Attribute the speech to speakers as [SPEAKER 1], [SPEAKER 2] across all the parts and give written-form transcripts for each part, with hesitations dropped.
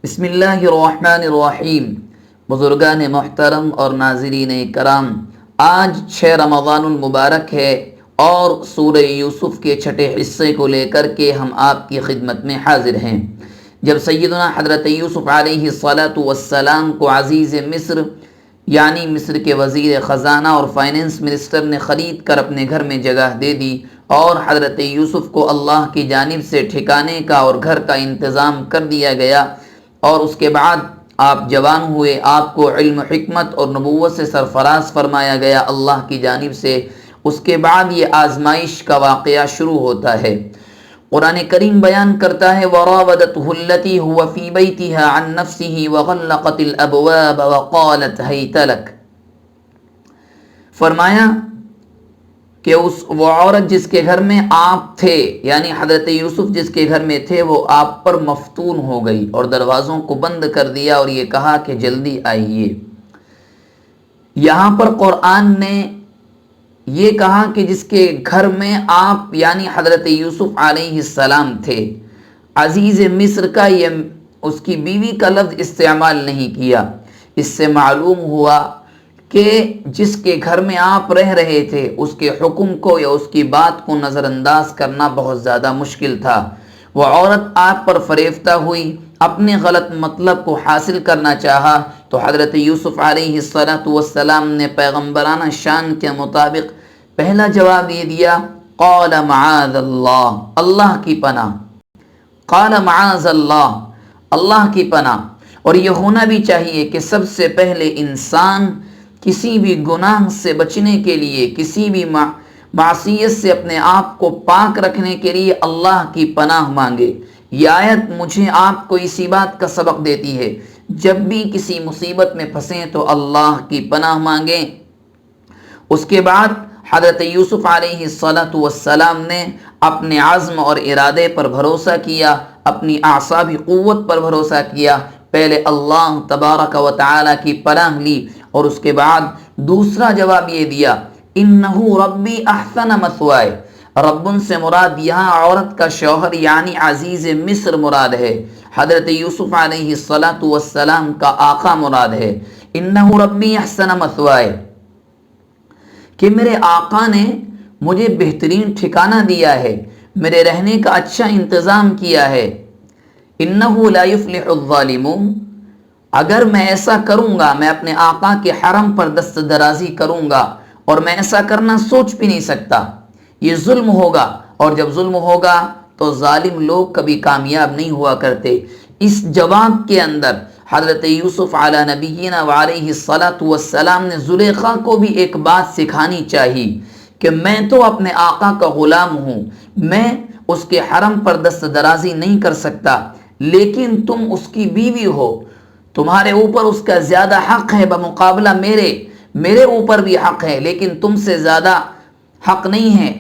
[SPEAKER 1] بسم اللہ الرحمن الرحیم۔ بزرگان محترم اور ناظرین کرام، آج 6 رمضان المبارک ہے اور سورہ یوسف کے چھٹے حصے کو لے کر کے ہم آپ کی خدمت میں حاضر ہیں۔ جب سیدنا حضرت یوسف علیہ السلام کو عزیز مصر یعنی مصر کے وزیر خزانہ اور فائننس منسٹر نے خرید کر اپنے گھر میں جگہ دے دی اور حضرت یوسف کو اللہ کی جانب سے ٹھکانے کا اور گھر کا انتظام کر دیا گیا، اور اس کے بعد آپ جوان ہوئے، آپ کو علم، حکمت اور نبوت سے سرفراز فرمایا گیا اللہ کی جانب سے، اس کے بعد یہ آزمائش کا واقعہ شروع ہوتا ہے۔ قرآن کریم بیان کرتا ہے وَرَاوَدَتْهُ الَّتِي هُوَ فِي بَيْتِهَا عَن نَفْسِهِ وَغَلَّقَتِ الْأَبْوَابَ وَقَالَتْ هَيْتَ لَكَ، فرمایا کہ وہ عورت جس کے گھر میں آپ تھے یعنی حضرت یوسف جس کے گھر میں تھے وہ آپ پر مفتون ہو گئی اور دروازوں کو بند کر دیا اور یہ کہا کہ جلدی آئیے۔ یہاں پر قرآن نے یہ کہا کہ جس کے گھر میں آپ یعنی حضرت یوسف علیہ السلام تھے، عزیز مصر کا یہ اس کی بیوی کا لفظ استعمال نہیں کیا۔ اس سے معلوم ہوا کہ جس کے گھر میں آپ رہ رہے تھے اس کے حکم کو یا اس کی بات کو نظر انداز کرنا بہت زیادہ مشکل تھا۔ وہ عورت آپ پر فریفتہ ہوئی، اپنے غلط مطلب کو حاصل کرنا چاہا تو حضرت یوسف علیہ السلام نے پیغمبرانہ شان کے مطابق پہلا جواب یہ دیا، قال معاذ اللہ، اللہ کی پناہ، قال معاذ اللہ، اللہ کی پناہ۔ اور یہ ہونا بھی چاہیے کہ سب سے پہلے انسان کسی بھی گناہ سے بچنے کے لیے، کسی بھی معصیت سے اپنے آپ کو پاک رکھنے کے لیے اللہ کی پناہ مانگے۔ یہ آیت مجھے آپ کو اسی بات کا سبق دیتی ہے، جب بھی کسی مصیبت میں پھنسیں تو اللہ کی پناہ مانگیں۔ اس کے بعد حضرت یوسف علیہ السلام نے اپنے عزم اور ارادے پر بھروسہ کیا، اپنی اعصابی قوت پر بھروسہ کیا، پہلے اللہ تبارک و تعالی کی پناہ لی اور اس کے بعد دوسرا جواب یہ دیا، انہو ربی احسن مثوائے۔ ربن سے مراد یہاں عورت کا شوہر یعنی عزیز مصر مراد ہے، حضرت یوسف علیہ السلام کا آقا مراد ہے۔ انہو ربی احسن مثوائے، کہ میرے آقا نے مجھے بہترین ٹھکانہ دیا ہے، میرے رہنے کا اچھا انتظام کیا ہے۔ انہو لا یفلح الظالمون، اگر میں ایسا کروں گا، میں اپنے آقا کے حرم پر دست درازی کروں گا اور میں ایسا کرنا سوچ بھی نہیں سکتا، یہ ظلم ہوگا، اور جب ظلم ہوگا تو ظالم لوگ کبھی کامیاب نہیں ہوا کرتے۔ اس جواب کے اندر حضرت یوسف علی نبینا وعلیہ السلام نے زلیخا کو بھی ایک بات سکھانی چاہی کہ میں تو اپنے آقا کا غلام ہوں، میں اس کے حرم پر دست درازی نہیں کر سکتا، لیکن تم اس کی بیوی ہو، تمہارے اوپر اس کا زیادہ حق ہے بمقابلہ میرے اوپر بھی حق ہے، لیکن تم سے زیادہ حق نہیں ہے،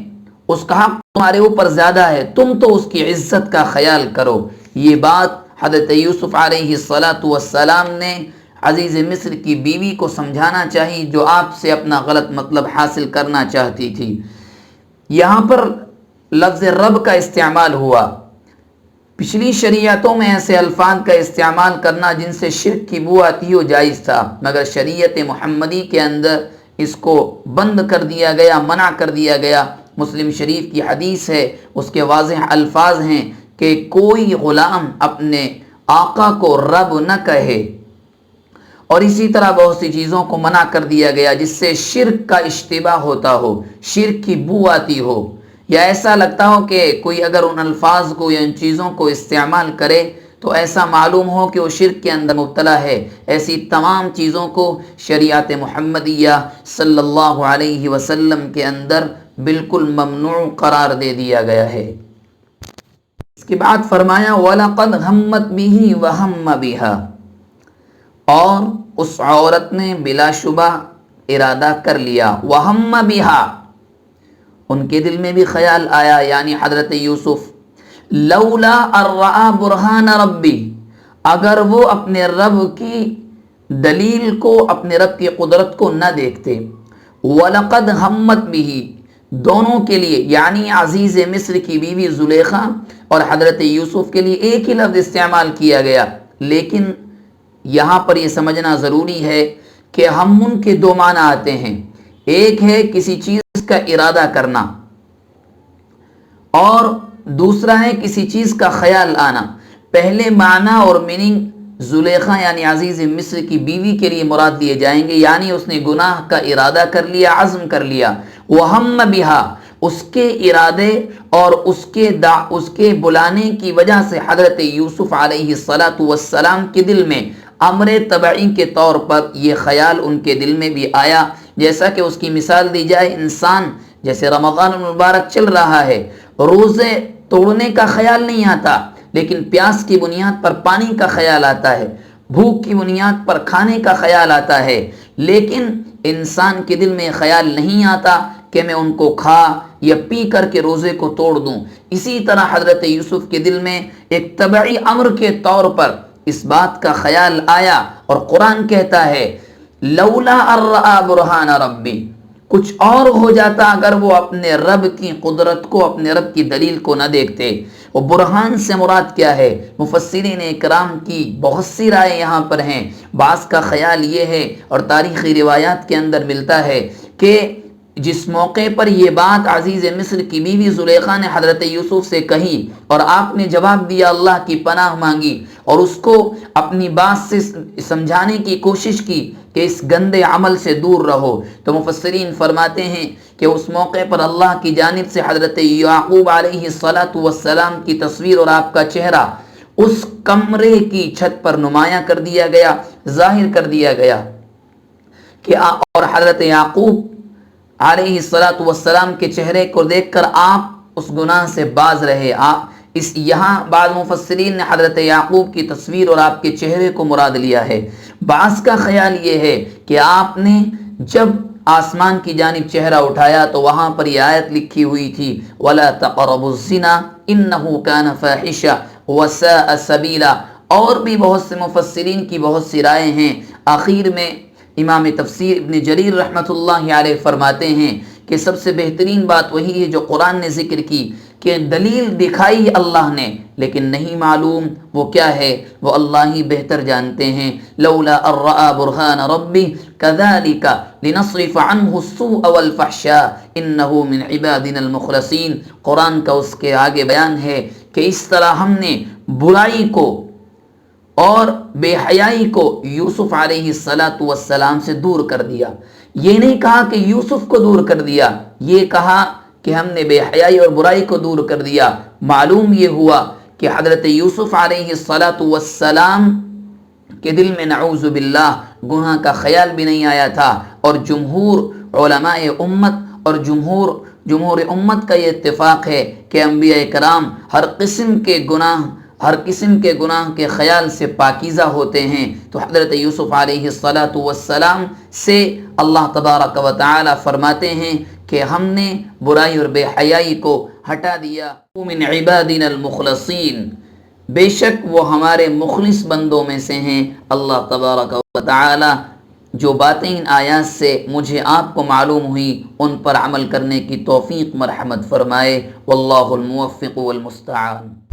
[SPEAKER 1] اس کا حق تمہارے اوپر زیادہ ہے، تم تو اس کی عزت کا خیال کرو۔ یہ بات حضرت یوسف علیہ السلام نے عزیز مصر کی بیوی کو سمجھانا چاہیے جو آپ سے اپنا غلط مطلب حاصل کرنا چاہتی تھی۔ یہاں پر لفظ رب کا استعمال ہوا۔ پچھلی شریعتوں میں ایسے الفاظ کا استعمال کرنا جن سے شرک کی بو آتی ہو جائز تھا، مگر شریعت محمدی کے اندر اس کو بند کر دیا گیا، منع کر دیا گیا۔ مسلم شریف کی حدیث ہے، اس کے واضح الفاظ ہیں کہ کوئی غلام اپنے آقا کو رب نہ کہے، اور اسی طرح بہت سی چیزوں کو منع کر دیا گیا جس سے شرک کا اشتباہ ہوتا ہو، شرک کی بو آتی ہو، یا ایسا لگتا ہو کہ کوئی اگر ان الفاظ کو یا ان چیزوں کو استعمال کرے تو ایسا معلوم ہو کہ وہ شرک کے اندر مبتلا ہے۔ ایسی تمام چیزوں کو شریعت محمدیہ صلی اللہ علیہ وسلم کے اندر بالکل ممنوع قرار دے دیا گیا ہے۔ اس کے بعد فرمایا وَلَقَدْ هَمَّتْ بِهِ وَهَمَّ بِهَا، اور اس عورت نے بلا شبہ ارادہ کر لیا، وَهَمَّ بِهَا، ان کے دل میں بھی خیال آیا یعنی حضرت یوسف، لولا ارآ برہان ربی، اگر وہ اپنے رب کی دلیل کو، اپنے رب کی قدرت کو نہ دیکھتے، وَلَقَدْ هَمَّتْ بِهِ، دونوں کے لیے یعنی عزیز مصر کی بیوی زلیخا اور حضرت یوسف کے لیے ایک ہی لفظ استعمال کیا گیا، لیکن یہاں پر یہ سمجھنا ضروری ہے کہ ہم کے دو معنی آتے ہیں. ایک ہے کسی چیز کا ارادہ کرنا اور دوسرا ہے کسی چیز کا خیال آنا. پہلے معنی اور میننگ زلیخا یعنی عزیز مصر کی بیوی کے لیے مراد لیے جائیں گے، یعنی اس نے گناہ کا ارادہ کر لیا، عزم کر لیا. وہم بہا، اس کے ارادے اور اس کے بلانے کی وجہ سے حضرت یوسف علیہ السلام کے دل میں امر طبعی کے طور پر یہ خیال ان کے دل میں بھی آیا. جیسا کہ اس کی مثال دی جائے، انسان جیسے رمضان المبارک چل رہا ہے، روزے توڑنے کا خیال نہیں آتا، لیکن پیاس کی بنیاد پر پانی کا خیال آتا ہے، بھوک کی بنیاد پر کھانے کا خیال آتا ہے، لیکن انسان کے دل میں خیال نہیں آتا کہ میں ان کو کھا یا پی کر کے روزے کو توڑ دوں. اسی طرح حضرت یوسف کے دل میں ایک طبعی امر کے طور پر اس بات کا خیال آیا، اور قرآن کہتا ہے لولا ارآ برہان ربی، کچھ اور ہو جاتا اگر وہ اپنے رب کی قدرت کو، اپنے رب کی دلیل کو نہ دیکھتے. وہ برہان سے مراد کیا ہے؟ مفسرین اکرام کی بہت سی رائے یہاں پر ہیں. بعض کا خیال یہ ہے اور تاریخی روایات کے اندر ملتا ہے کہ جس موقع پر یہ بات عزیز مصر کی بیوی زلیخا نے حضرت یوسف سے کہی اور آپ نے جواب دیا، اللہ کی پناہ مانگی اور اس کو اپنی بات سے سمجھانے کی کوشش کی کہ اس گندے عمل سے دور رہو، تو مفسرین فرماتے ہیں کہ اس موقع پر اللہ کی جانب سے حضرت یعقوب علیہ السلام کی تصویر اور آپ کا چہرہ اس کمرے کی چھت پر نمایاں کر دیا گیا، ظاہر کر دیا گیا کہ اور حضرت یعقوب علیہ السلام کے چہرے کو دیکھ کر آپ اس گناہ سے باز رہے. یہاں بعض مفسرین نے حضرت یعقوب کی تصویر اور آپ کے چہرے کو مراد لیا ہے. بعض کا خیال یہ ہے کہ آپ نے جب آسمان کی جانب چہرہ اٹھایا تو وہاں پر یہ آیت لکھی ہوئی تھی وَلَا تَقْرَبُوا الزِّنَا إِنَّهُ كَانَ فَاحِشًا وَسَاءَ سَبِيلًا. اور بھی بہت سے مفسرین کی بہت سی رائے ہیں. آخر میں امام تفسیر ابن جریر رحمۃ اللہ علیہ فرماتے ہیں کہ سب سے بہترین بات وہی ہے جو قرآن نے ذکر کی کہ دلیل دکھائی اللہ نے لیکن نہیں معلوم وہ کیا ہے، وہ اللہ ہی بہتر جانتے ہیں. لولا ان رأى برهان ربی كذلك لنصرف عنه السوء والفحشاء انه من عبادنا المخلصین. قرآن کا اس کے آگے بیان ہے کہ اس طرح ہم نے برائی کو اور بے حیائی کو یوسف علیہ السلام سے دور کر دیا. یہ نہیں کہا کہ یوسف کو دور کر دیا، یہ کہا کہ ہم نے بے حیائی اور برائی کو دور کر دیا. معلوم یہ ہوا کہ حضرت یوسف علیہ السلام کے دل میں نعوذ باللہ گناہ کا خیال بھی نہیں آیا تھا، اور جمہور علماء امت اور جمہور امت کا یہ اتفاق ہے کہ انبیاء کرام ہر قسم کے گناہ کے خیال سے پاکیزہ ہوتے ہیں. تو حضرت یوسف علیہ السلام سے اللہ تبارک و تعالی فرماتے ہیں کہ ہم نے برائی اور بے حیائی کو ہٹا دیا. من عبادنا المخلصین، بے شک وہ ہمارے مخلص بندوں میں سے ہیں. اللہ تبارک و تعالی جو باتیں ان آیات سے مجھے آپ کو معلوم ہوئی ان پر عمل کرنے کی توفیق مرحمت فرمائے. واللہ الموفق والمستعان.